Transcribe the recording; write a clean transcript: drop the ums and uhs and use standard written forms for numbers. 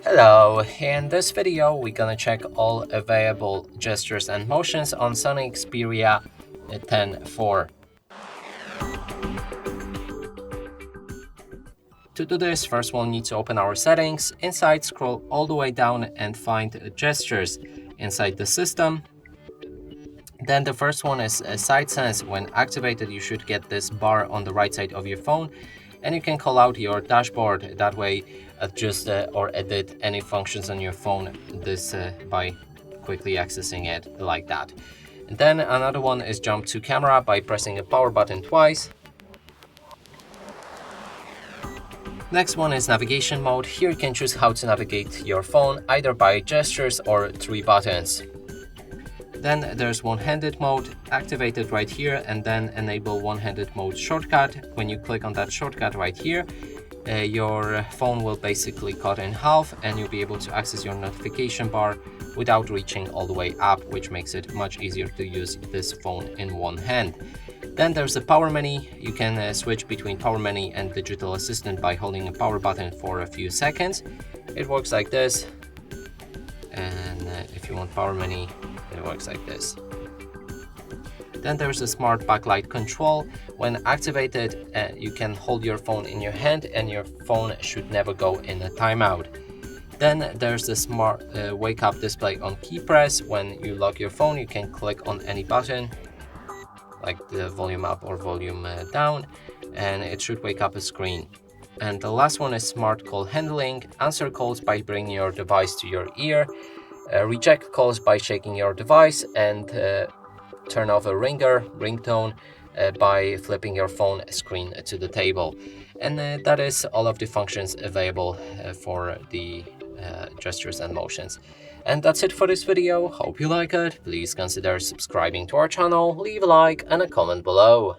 Hello, in this video we're gonna check all available gestures and motions on Sony Xperia 10.4. To do this, first we'll need to open our settings. Inside, scroll all the way down and find gestures inside the system. Then the first one is Side Sense. When activated, you should get this bar on the right side of your phone, and you can call out your dashboard. That way, adjust or edit any functions on your phone by quickly accessing it like that. And then another one is Jump to Camera by pressing the power button twice. Next one is Navigation Mode. Here you can choose how to navigate your phone, either by gestures or three buttons. Then there's one-handed mode, activated right here, and then enable one-handed mode shortcut. When you click on that shortcut right here, your phone will basically cut in half and you'll be able to access your notification bar without reaching all the way up, which makes it much easier to use this phone in one hand. Then there's the power menu. You can switch between power menu and digital assistant by holding a power button for a few seconds. It works like this, and if you want power menu, it works like this. Then there's the smart backlight control. When activated, you can hold your phone in your hand and your phone should never go in a timeout. Then there's the smart wake up display on key press. When you lock your phone, you can click on any button, like the volume up or volume down, and it should wake up a screen. And the last one is smart call handling. Answer calls by bringing your device to your ear. Reject calls by shaking your device, and turn off a ringtone by flipping your phone screen to the table. And that is all of the functions available for the gestures and motions. And that's it for this video. Hope you like it. Please consider subscribing to our channel, leave a like and a comment below.